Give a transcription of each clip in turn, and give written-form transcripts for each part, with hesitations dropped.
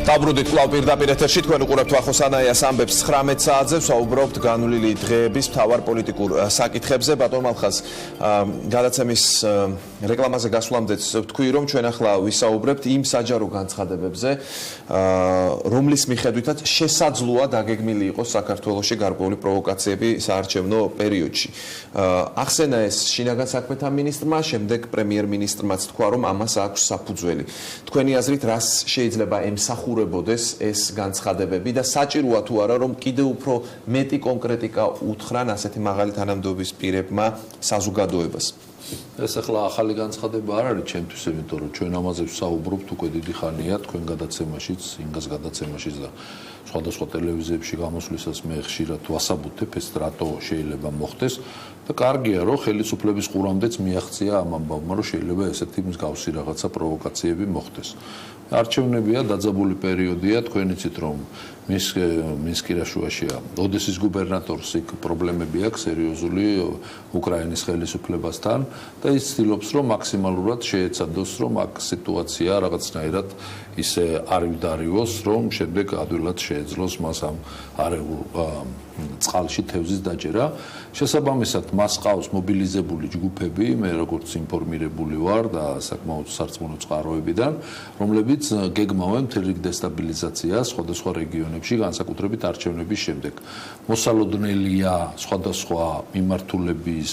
Დაბრუნდით კვლავ პირდაპირ ეთერში თქვენ უყურებთ ვახოს ანაიას ამბებს 19 საათზე ვსაუბრობთ განვლილი დღეების მთავარ პოლიტიკურ საკითხებზე. ბატონ მალხაზ, გადაცემის რეკლამაზე გასვლამდე ვთქვი, რომ ჩვენ ახლა ვისაუბრებთ იმ საჯარო განცხადებებზე, რომლის მიხედვითაც შესაძლოა დაგეგმილი იყოს საქართველოში გარკვეული პროვოკაციები საარჩევნო პერიოდში. ახსენა ეს შინაგან საქმეთა მინისტრმა, შემდეგ პრემიერ-მინისტრმაც თქვა, რომ ამას აქვს საფუძველი. თქვენი აზრით, რას შეიძლება ემსახურებოდეს ეს განცხადებები და საჭიროა თუ არა, რომ კიდევ უფრო მეტი კონკრეტიკა უთხრან ასეთი მაღალი თანამდებობის პირებმა საზოგადოებას? ეს ახლა ახალი განცხადება არ არის ჩემთვის, იმიტომ რომ ჩვენ ამაზე ვსაუბრობთ უკვე დიდი ხანია, თქვენ გადაცემაშიც, ინგას გადაცემაშიც და სხვადასხვა ტელევიზიებში გამოსვლისას მე ხშირად ვასაბუთებ ეს რატო შეიძლება მოხდეს და კარგია რომ ხელისუფლების ყურამდეც მიაღწია ამ ამბავმა, რომ შეიძლება ესეთი მსგავსი რაღაცა პროვოკაციები მოხდეს. არჩევნებია, დაძაბული პერიოდია, თქვენ იცით რომ მინსკირაშუაშია ოდესის გუბერნატორს იქ პრობლემები აქვს სერიოზული უკრაინის ხელისუფლებასთან და ის ცდილობს რომ მაქსიმალურად შეეცადოს რომ აქ სიტუაცია რაღაცნაირად ისე არ ვიდარიოს რომ შემდეგ ადვილად შეეძლოს მას ამ არეულ წყალში თევზის დაჭერა. შესაბამისად მას ყავს მობილიზებული ჯგუფები, მე როგორც ინფორმირებული ვარ და საკმაოდ სარწმუნო წყაროებიდან, რომლებიც გეგმავენ მთელ რიგ დესტაბილიზაციას სხვადასხვა რეგიონებში, განსაკუთრებით არჩევნების შემდეგ. მოსალოდნელია სხვადასხვა მიმართულების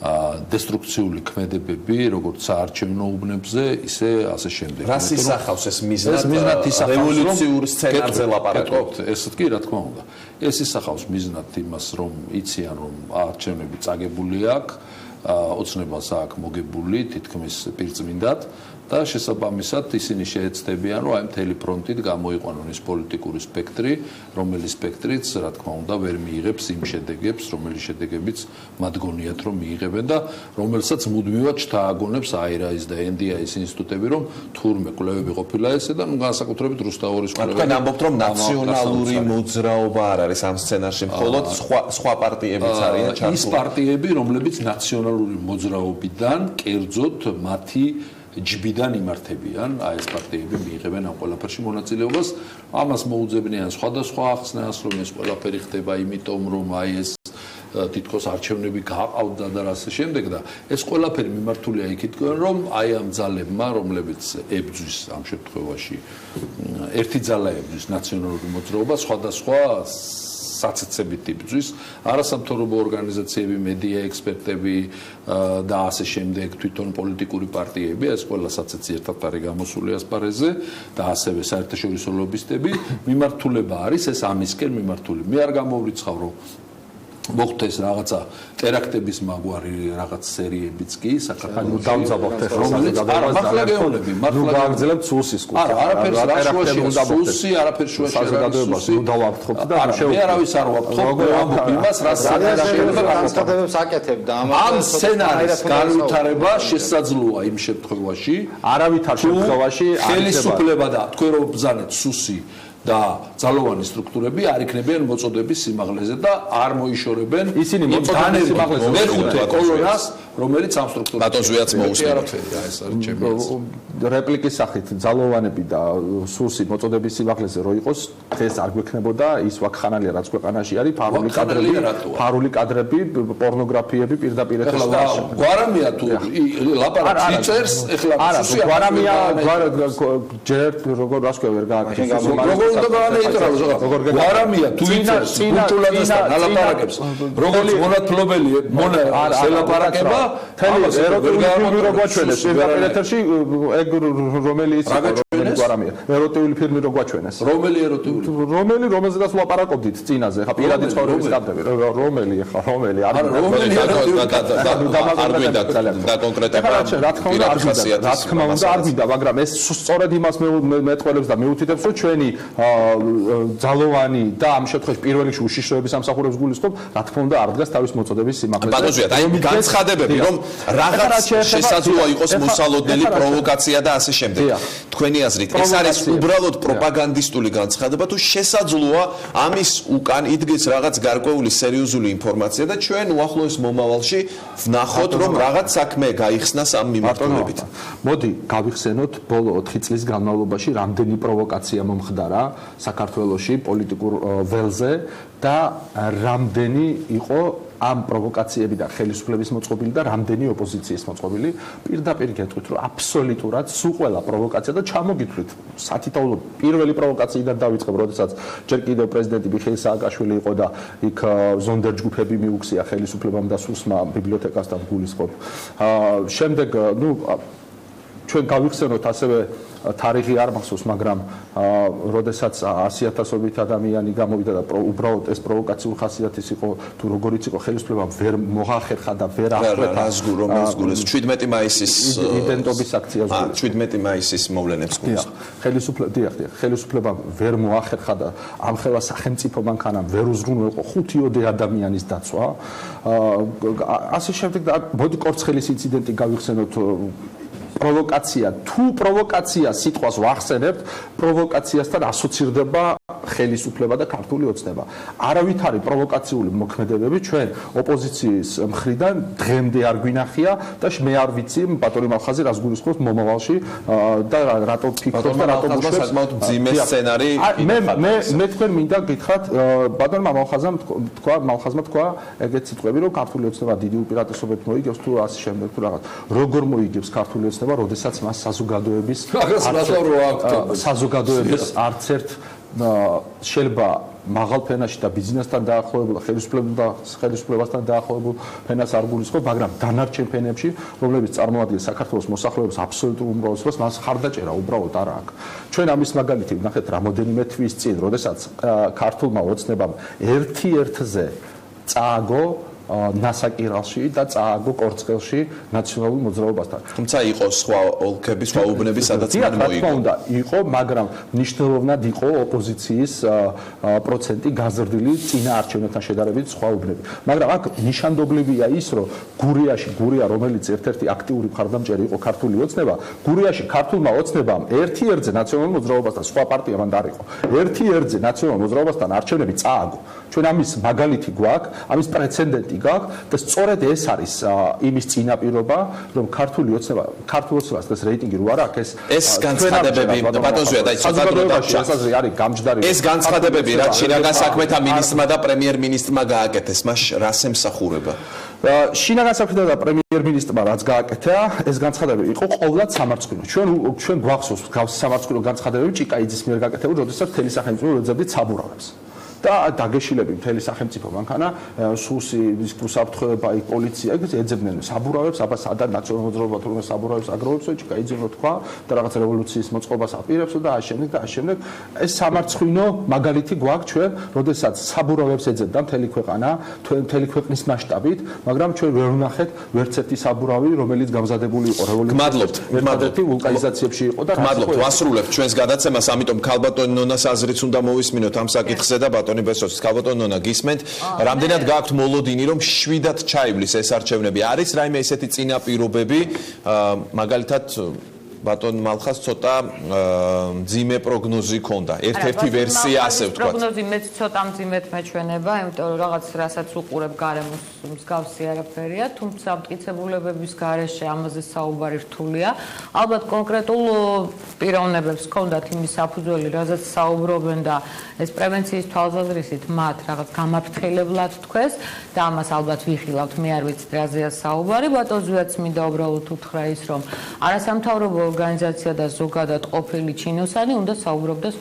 დესტრუქციული ქმედებები, როგორც საარჩევნო უბნებზე, ისე ასე შემდეგ. რას ისახავს ეს მიზნად რევოლუციურ სცენარზე ლაპარაკობთ? ესეთ კი რა თქმა უნდა. ეს ისახავს მიზნად იმას, რომ იციან, რომ არჩევნები წაგებული აქვს, ოცნებას აქვს მოგებული თითქმის პირწმინდად და შესაბამისად ისინი შეეცდებიან, რომ აი მთელი ფრონტით გამოიყვანონ ის პოლიტიკური სპექტრი, რომელიც სპექტრიც, რა თქმა უნდა, ვერ მიიღებს იმ შედეგებს, რომელიც შედეგებიც მათ გონიათ, რომ მიიღებენ და რომელსაც მუდმივად შთააგონებს აირაის და NDI-ის ინსტიტუტები, რომ თურმე კვლევები ყოფილა ესე და განსაკუთრებით რუსთავის კვლევები. თქვენ ამბობთ, რომ ნაციონალური მოძრაობა არ არის ამ სცენარში, მხოლოდ სხვა პარტიებიც არიან ჩართული. ის პარტიები, რომლებიც ნაციონალური მოძრაობიდან კერძოდ მათი ჯბიდან იმართებიან, აი ეს პარტიები მიიღებენ ამ ყველაფერში მონაწილეობას. ამას მოუძებნიან სხვადასხვა ახსნას, რომ ეს ყველაფერი ხდება იმიტომ, რომ აი ეს თითქოს არჩევნები გაყავდა და ასე შემდეგ და ეს ყველაფერი მიმართულია იქითკენ, რომ აი ამ ძალებმა, რომლებიც ებძვის ამ შემთხვევაში ერთი ძალა ებძვის ნაციონალური მოძრაობა, სხვადასხვა საცეცებით იბძვის, არასამთავრობო ორგანიზაციები, მედია ექსპერტები და ასე შემდეგ, თვითონ პოლიტიკური პარტიები, ეს ყველა საცეცი ერთად არის გამოსული ასპარეზზე და ასევე საერთაშორისო ლობისტები, მიმართულება არის ეს ამისკენ მიმართული. მე არ გამოვრიცხავ, რომ მოხდეს რაღაცა ტერაქტების მაგვარი რაღაც სერიებიც კი საქართველოს დავძაბავთ რომელიც მართლაგეონები გააგრძელებთ სუსის კუთხე. არაფერს შუაშია სუსი, არაფერს შუაშია საზოგადოებას დავაფრთხობთ და მე არავის არ ვაფრთხობ, ვამბობ იმას, რაც განცხადებებს აკეთებ და ამ სცენარის განვითარება შესაძლოა იმ შემთხვევაში, არავითარ შემთხვევაში ხელისუფლება და თქვენ რო ბრძანეთ სუსი და ძალოვანი სტრუქტურები არ იქნებიან მოწოდების სიმაღლეზე და არ მოიშორებენ ისინი მოწოდების სიმაღლეზე მეხუთე კოლონას, რომელიც ამ სტრუქტურაში ბატონ ზვიაც მოусმენთ. ეს არის ჩემი რეპლიკის სახით ძალოვანები და სუსი მოწოდების სიმაღლეზე რო იყოს, დღეს არ გვექნებოდა ის ვაკხანალია, რაც ქვეყანაში არის, ფარული კადრები, პორნოგრაფიები პირდაპირ ეთერში. გვარამია თუ ლაპარაკს იწერს, ეხლა სუსი გვარამია, ჯერ როგორ რას ქვია ვერ გააკეთეს. გვარამია თუ იწერს კულტურასთან ალაპარაკებს როგორც მონათლობელი ელაპარაკება თელოს ეროტიული ფილმი რო გვაჩვენეს პირდაპირ ეთერში ეგ რომელი იცი გვარამია ეროტიული ფილმი რო გვაჩვენეს რომელი ეროტიული რომელზედაც ვლაპარაკობდით წინაზე ხა პირადი ცხოვრების კადრები რომელი ხა რომელი არ გვინდა და კონკრეტულად რა თქმა უნდა არ გვინდა მაგრამ ეს სწორედ იმას მეტყველებს და მეუთითებს რომ ჩვენი ძალოვანი და ამ შემთხვევაში პირველ რიგში უშიშროების სამსახურებს გულისხმობ, რა თქმა უნდა, არ დგას თავის მოწოდების სიმაღლეზე. ბატონ ზვიად, აი განცხადებები, რომ რაღაც შესაძლოა იყოს მოსალოდნელი პროვოკაცია და ასე შემდეგ. თქვენი აზრით აზრით ეს არის უბრალოდ პროპაგანდისტული განცხადება თუ შესაძლოა ამის უკან იდგეს რაღაც გარკვეული სერიოზული ინფორმაცია და ჩვენ უახლოეს მომავალში ვნახოთ რომ რაღაც საქმე გაიხსნას ამ მიმართულებით. მოდი გავიხსენოთ ბოლო 4 წლის განმავლობაში რამდენი პროვოკაცია მომხდარა საქართველოში პოლიტიკურ ველზე და რამდენი იყო ამ პროვოკაციებიდან ხელისუფლების მოწყობილი და რამდენი ოპოზიციის მოწყობილი პირდაპირ გეტყვით რომ აბსოლუტურად სულ ყველა პროვოკაცია და ჩამოგითვლით სათითაულო პირველი პროვოკაციიდან დავიწყებ როდესაც ჯერ კიდევ პრეზიდენტი მიხეილ სააკაშვილი იყო და იქ ზონდერ ჯგუფები მიუქცია ხელისუფლებამ და სუსმა ბიბლიოთეკასთან გულისხმობ შემდეგ ჩვენ გავიხსენოთ ასევე თარიღი არ მახსოვს, მაგრამ როდესაც 100,000-ობით ადამიანი გამოვიდა და უბრალოდ ეს პროვოკაციული ხასიათის იყო, თუ როგორიც იყო ხელისუფლება ვერ მოახერხა და ვერ აღკვეთა 17 მაისის იდენტობის აქციაზე 17 მაისის მოვლენებს გულს. ხელისუფლება ვერ მოახერხა და ამ ხელა სახელმწიფო მანქანამ ვერ უზრუნველყო 5 ადამიანის დაცვა. ასე შემდეგ და მოდი კორცხელის ინციდენტი გავიხსენოთ პროვოკაცია თუ პროვოკაცია სიტყვას ვახსენებთ პროვოკაციასთან ასოცირდება ხელისუფლება და ქართული ოცნება არავით არის პროვოკაციული მოქმედებები ჩვენ ოპოზიციის მხრიდან დღემდე არ გვინახია და მე არ ვიცი ბატონი მალხაზი რას გულისხმობს მომავალში და რატო ფიქრობთ და რატო გულისხმობს საკმაოდ მძიმე სცენარი მე თქვენ მინდა გითხრათ ბატონმა მალხაზმა თქვა ეგეთ სიტყვები რომ ქართული ოცნება დიდი უპირატესობით მოიგებს თუ ასე შემდეგ თუ რაღაც როგორ მოიგებს ქართული ოცნება როდესაც მას საზოგადოების არც ერთ შეიძლება მაღალ ფენაში და ბიზნესთან დაახლოებულ ხელისუფლებასთან დაახლოებულ ფენას არ გულისხმობ, მაგრამ დანარჩენ ფენებში, რომლებიც წარმოადგენს საქართველოს მოსახლეობის აბსოლუტურ უმრავლესობას, მას ხარდაჭერა უბრალოდ არ აქვს. ჩვენ ამის მაგალითი ვნახეთ რამოდენიმე თვის წინ, როდესაც ქართულმა ოცნებამ ერთ-ერთზე წააგო ნასაკირალში და წააგო კორცხელში ნაციონალურ მოძრაობასთან. თუმცა იყო სხვა ოლქები, სხვა უბნები, სადაც მან მოიგო. იყო, მაგრამ მნიშვნელოვნად იყო ოპოზიციის პროცენტი გაზრდილი წინა არჩევნებთან შედარებით სხვა უბნები. მაგრამ აქ ნიშანდობლებია ის, რომ გურია, რომელიც ერთ-ერთი აქტიური მხარდამჭერი იყო ქართული ოცნება, გურიაში ქართულმა ოცნებამ ერთ-ერთზე ნაციონალურ მოძრაობასთან სხვა პარტია მანდ არ იყო. ერთ-ერთზე ნაციონალურ მოძრაობასთან არჩევნები წააგო. ჩვენ ამის მაგალითი გვაქვს, ამის პრეცედენტი გაქვს და სწორედ ეს არის იმის წინაპირობა, რომ ქართული ოცნებას ეს რეიტინგი რო არ აქვს, ეს განცხადებები ბატონზეა და საზოგადოებაში ასაზრი არის გამჯდარი. ეს განცხადებები, რაც შინაგან საქმეთა მინისტრმა და პრემიერ-მინისტრმა გააკეთეს, მას რას ემსახურება? შინაგან საქმეთა და პრემიერ-მინისტრმა რაც გააკეთა, ეს განცხადებები იყო ყოვლად სამარცხვინო. ჩვენ გვახსოვს გავსი სამარცხვინო განცხადებები ჭიკაიძის მიერ გაკეთებული, როდესაც მთელი სახელმწიფო ეძებდა ცაბურავებს. და დაგეშილები მთელი სახელმწიფო მანქანა სუსი უსაფრთხოება იქ პოლიცია ეგ ეძებდნენ საბურავებს აბა სადა ნაციონალურ მოძრაობა თურმე საბურავებს აგროვებს ჭიკაიძე თქვა და რაღაც რევოლუციის მოწყობას აპირებს და ამავდროულად ეს სამარცხვინო მაგალითი გვაქვს ჩვენ როდესაც საბურავებს ეძებდა მთელი ქვეყანა მთელი ქვეყნის მასშტაბით მაგრამ ჩვენ ვერ ვნახეთ ვერც ერთი საბურავი რომელიც გამზადებული იყო რევოლუციის ერთადერთი ვულკანიზაციებში იყო და გმადლობთ ვასრულებთ ჩვენს გადაცემას ამიტომ ქალბატონ ნონას აზრიც უნდა მოვისმინოთ ამ საკითხზე და ბატონი ბესოს ქალბატონ ნონა გისმენთ რამდენად გააქვთ მოლოდინი რომ შვიდად ჩაივლის ეს არჩევნები არის რაიმე ესეთი წინაპირობები მაგალითად ბატონ მალხას ცოტა მძიმე პროგნოზი ქონდა. ერთ-ერთი ვერსია ასე ვთქვა. პროგნოზი მეც ცოტა მძიმედ მეჩვენება, იმიტომ რომ რაღაც რასაც უყურებ გარემოს მსგავსი არაფერია, თუმცა მტკიცებულებების გარეშე ამაზე საუბარი რთულია. ალბათ კონკრეტულ პიროვნებებს ჰქონდათ იმის საფუძველი, რაზეც საუბრობენ და ეს პრევენციის თვალსაზრისით მათ რაღაც გამაფრთხილებლად თქვეს და ამას ალბათ ვიხილავთ, მე არ ვიცი რაზეა საუბარი, ბატონზეაც მინდა უბრალოდ უთხრა ის, რომ არასამთავრობო ორგანიზაცია და ზოგადად ყოფილი ჩინოსანი უნდა საუბრობდეს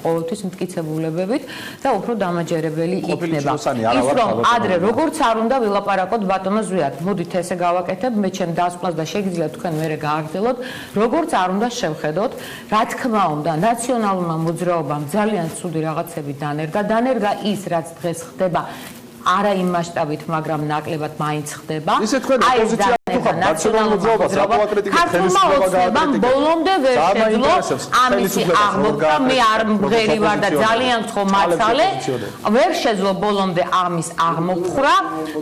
ყოველთვის მტკიცებულებებით და უფრო დამაჯერებელი იქნება. ის რომ ადრე როგორც არ უნდა ვილაპარაკოთ ბატონო ზვიად, მოდით ესე გავაკეთებ, მე ჩემ დასკვნას და შეგიძლიათ თქვენ მერე გააგრძელოთ, როგორც არ უნდა შევხედოთ, რა თქმა უნდა, ნაციონალურმა მოძრაობამ ძალიან ცუდი რაღაცები დანერგა ის რაც დღეს ხდება არა იმ მასშტაბით, მაგრამ ნაკლებად მაინც ხდება. ისე თქვენ ოპოზიცია ეხლა ნაციონალურ მოძრაობა ქართულმა ოცნებამ ბოლომდე ვერ შეძლო ამისი აღმოფხვრა მე არ მღერივარ და ძალიან გთხოვ მაცალე ვერ შეძლო ბოლომდე ამის აღმოფხვრა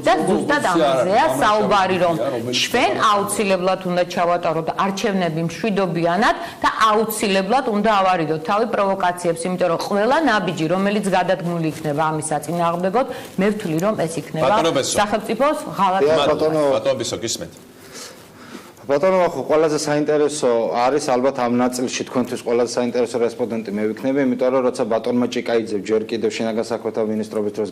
და ზუსტად ამაზეა საუბარი რომ ჩვენ აუცილებლად უნდა ჩავატაროთ არჩევნები მშვიდობიანად და აუცილებლად უნდა ავარიდოთ თავი პროვოკაციებს, იმიტომ რომ ყველა ნაბიჯი, რომელიც გადადგმული იქნება ამის საწინააღმდეგოდ, მე ვთვლი რომ ეს იქნება სახელმწიფოს ღალატი. ბატონო გისმენთ. ბატონო ხო ყველაზე საინტერესო არის ალბათ ამ ნაწილში თქვენთვის ყველაზე საინტერესო რესპონდენტი მე ვიქნები, იმიტომ რომ როცა ბატონმა ჭიკაიძემ ჯერ კიდევ შინაგან საქმეთა მინისტრობის დროს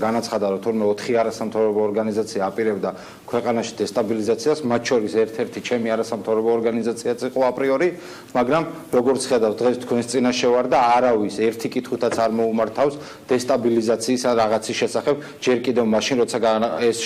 განაცხადა რომ თურმე 4 არასამთავრობო ორგანიზაცია აპირებდა ქვეყანაში დესტაბილიზაციას, მათ შორის ერთ-ერთი ჩემი არასამთავრობო ორგანიზაციაც იყო აპრიორი, მაგრამ როგორც ხედავთ დღეს თქვენს წინაშე ვარ და არავის ერთი კითხვითაც არ მოუმართავს დესტაბილიზაციის რაღაცის შესახებ, ჯერ კიდევ მაშინ როცა ეს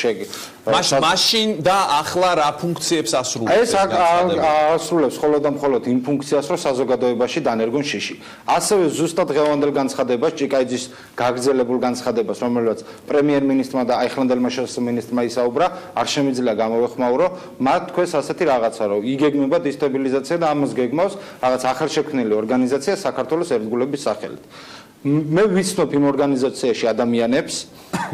მაშინ და ახლა რა ფუნქციებს ასრულებს? ეს ასრულებს მხოლოდ და მხოლოდ იმ ფუნქციას, რომ საზოგადოებაში დანერგონ შიში. ასევე ზუსტად დღევანდელ განცხადებას, ჭიკაიძის გაგრძელებულ განცხადებას, რომელსაც პრემიერ-მინისტრმა და აიხლანდელმა მინისტრმა ისაუბრა, არ შემიძლია გამოვეხმაურო, მათ თქვენს ასეთი რაღაცა, რომ იგეგმება დესტაბილიზაცია და ამას გეგმავს რაღაც ახალშექმნილი ორგანიზაცია საქართველოს ერთგულების სახელით. მე ვიცნობ იმ ორგანიზაციაში ადამიანებს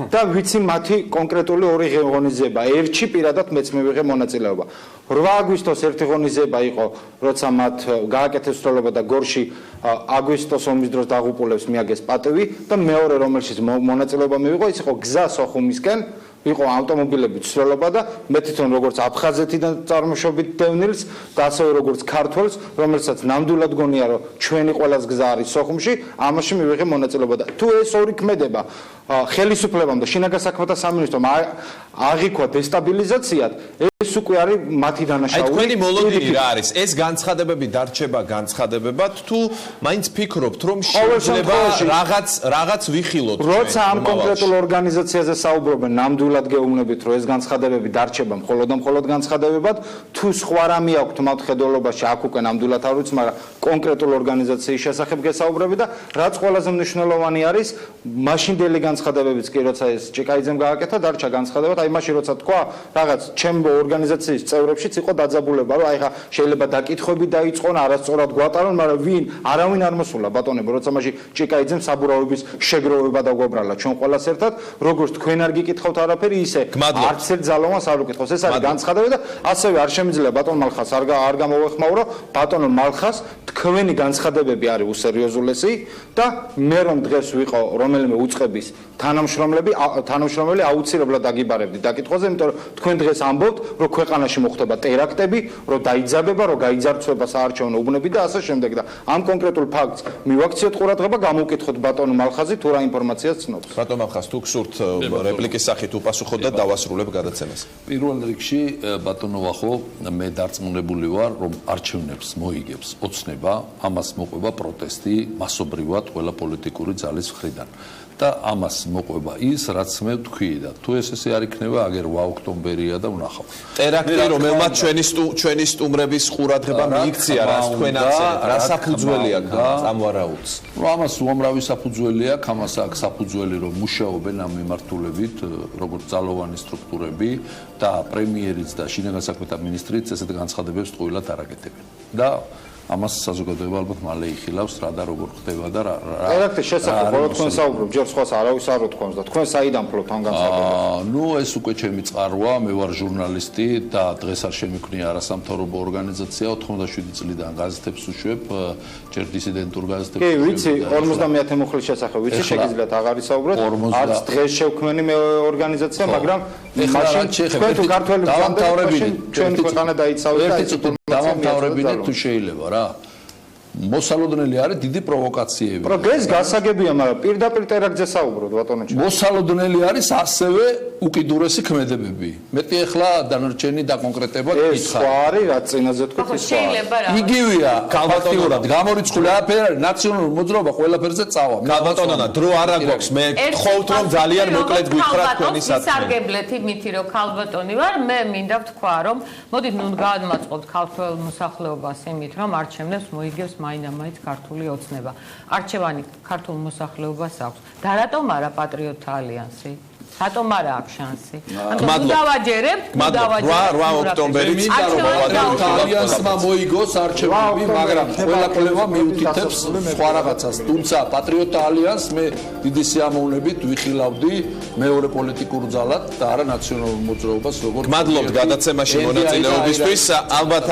და ვიცი მათი კონკრეტული ორი ღონისძიება. ერთში პირადად მეც მივიღე მონაწილეობა. 8 აგვისტოს ერთი ღონისძიება იყო, როცა მათ გააკეთეს ცდელობა და გორში აგვისტოს ომის დროს დაღუპულებს მიაგეს პატივი და მეორე რომელშიც მონაწილეობა მივიღო, ის იყო გზა სოხუმისკენ, იყო ავტომობილების ცვლილობა და მე თვითონ როგორც აფხაზეთიდან წარმოშობით დევნილს და ასევე როგორც ქართველს, რომელსაც ნამდვილად გონია რომ ჩვენი ყველას გზა არის სოხუმში, ამაში მივიღე მონაწილეობა და თუ ეს ორი ქმედება ხელისუფლებამ და შინაგან საქმეთა სამინისტრომ აღიქვა დესტაბილიზაციად, ეს უკვე არის მათი დანაშაული. თქვენი მოლოდინი რა არის? ეს განცხადებები დარჩება განცხადებებად თუ მაინც ფიქრობთ რომ შეიძლება რაღაც ვიხილოთ? როცა ამ კონკრეტულ ორგანიზაციაზე საუბრობენ, ნამდვილად გეუბნებით რომ ეს განცხადებები დარჩება მხოლოდ და მხოლოდ განცხადებებად, თუ სხვა რამე აქვთ მათ ხედველობაში, აქ უკვე ნამდვილად არ ვიცი, მაგრამ კონკრეტულ ორგანიზაციის შესახებ გესაუბრები და რაც ყველაზე მნიშვნელოვანი არის, მაშინდელი განცხადებებიც კი როცა ეს ჭიკაიძემ გააკეთა, დარჩა განცხადებად, აი მაშინ როცა თქვა რაღაც ჩემო ორგანიზაციის წევრებშიც იყო დაძაბულება, რომ აი ხა შეიძლება დაკითხვები დაიწყონ, არასწორად გვატარონ, მაგრამ არავინ არ მოსულა ბატონებო, როცა მაშინ ჭიკაიძემ საბურავების შეგროვება დაგვაბრალა ჩვენ ყველას ერთად, როგორც თქვენ არ გიკითხავთ არაფერი, ისე არც ერთ ძალოვანს არ უკითხავს. ეს არის განცხადება და ასევე არ შემიძლია ბატონ მალხას არ გამოვეხმაურო, ბატონო მალხას თქვენი განცხადებები არის უსერიოზულესი და მე რომ დღეს ვიყო რომელიმე უწყების თანამშრომელი აუცილებლად აგიბარებდი დაკითხვაზე, იმიტომ რომ თქვენ დღეს ამბობთ, რომ ქვეყანაში მოხდება ტერაქტები, რომ დაიძაბება, რომ გაიძარცვება საარჩევნო უბნები და ასე შემდეგ და ამ კონკრეტულ ფაქტს მივაქციოთ ყურადღება, გამოვკითხოთ ბატონო მალხაზი თუ რა ინფორმაციას ცნობს. ბატონო მალხაზ, თუ გსურთ რეპლიკის სახით უპასუხოთ და დავასრულებ გადაცემას. პირველ რიგში ბატონო ვახო, მე დარწმუნებული ვარ, რომ არჩევნებს მოიგებს ოცნება, ამას მოყვება პროტესტი მასობრივად ყველა პოლიტიკური ძალის მხრიდან. და ამას მოყვება ის, რაც მე ვთქვი და თუ ესე არ იქნება, აგერ 8 ოქტომბერია და ვნახავ. ტერაქტი რომელმაც ჩვენი სტუმრების ყურადღება მიიქცია, რას თქვენ ახსენებთ, რა საფუძველი აქვს ამ ვარაუდს? ამას უამრავი საფუძველი აქვს, ამას აქვს საფუძველი, რომ მუშაობენ ამ მიმართულებით, როგორც ძალოვანი სტრუქტურები და პრემიერიც და შინაგან საქმეთა მინისტრიც ესეთ განცხადებებს ტყუილად არ აკეთებენ. და ამას საზოგადოება ალბათ მალე იხილავს რა და როგორ ხდება და რა. ტერაქტის შესახებ ხოლმე თქვენ საუბრობთ, ჯერ სხვას არავის არ უთქვამს და თქვენ საიდან ფლობთ ამ განცხადებას? ნუ ეს უკვე ჩემი წყაროა, მე ვარ ჟურნალისტი და დღეს არ შემიქმნია არასამთავრობო ორგანიზაცია, 87 წლიდან გაზეთებს უშვებ, ჯერ დისიდენტურ გაზეთებს. კი, ვიცი, 50-ე მოხლის შესახებ ვიცი, შეგიძლიათ აღარ ისაუბროთ. არც დღეს შევქმნი მე ორგანიზაცია, მაგრამ მაშინ თქვენ თუ ქართველი დავამთავრებინეთ, ჩვენ ქვეყანა დაიცავეთ და დავამთავრებინეთ თუ შეიძლება რა. მოსალოდნელი არის დიდი პროვოკაციები. ეს გასაგებია, მაგრამ პირდაპირ ტერაქტზე საუბრობთ ბატონო. მოსალოდნელი არის ასევე უკიდურესი ქმედებები. მეტი ახლა დანარჩენი დაკონკრეტება გითხარ. ეს სხვა არის, რაც წინაზე თქვით, ის სხვა. იგივეა, ფაქტიურად გამორიცხული არაფერი არის, ნაციონალური მოძრაობა ყველაფერზე წავა. ბატონო, დრო არ აქვს. მე გთხოვთ რომ ძალიან მოკლედ გითხრათ თქვენი საქმე. ისარგებლეთ იმითი, რომ ქალბატონი ვარ, მე მინდა ვთქვა, რომ მოდით ნუ გაადმაწყობთ ქართველ მოსახლეობას იმით, რომ არჩევნებს მოიგებს მაინც ქართული ოცნება. არჩევანი ქართულ მოსახლეობას აქვს. და რატომ არა პატრიოტთა ალიანსი? რატომ არა აქვს შანსი? ანუ დავაჯერებ, 8 ოქტომბერი ალიანსმა მოიგოს არჩევნები, მაგრამ ყველა კვლევა მიუთითებს სხვა რაღაცას. თუმცა პატრიოტთა ალიანსს მე დიდი სიამოვნებით ვიხილავდი მეორე პოლიტიკურ ძალად და არა ნაციონალურ მოძრაობას, როგორც მადლობთ გადაცემაში მონაწილეობისთვის. ალბათ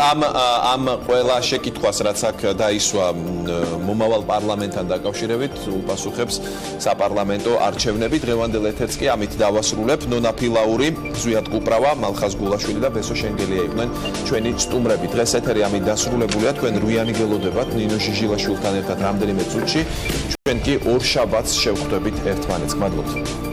ამ ყველა შეკითხვას, რაც აქ დაისვა მომავალ პარლამენტთან დაკავშირებით, უპასუხებს საპარლამენტო არჩევნები. დღევანდელ ეთერს კი ამით დავასრულებ. ნონა ფილაური, ზვიად კუპრავა, მალხაზ გულაშვილი და ბესო შენგელია იყვნენ ჩვენი სტუმრები. დღეს ეთერი ამით დასრულებულია. თქვენ რუიანი გელოდებათ ნინო ჟიჟილაშვილთან ერთად რამდენიმე წუთში. ჩვენ კი ორ შაბათს შევხვდებით ერთმანეთს. მადლობთ.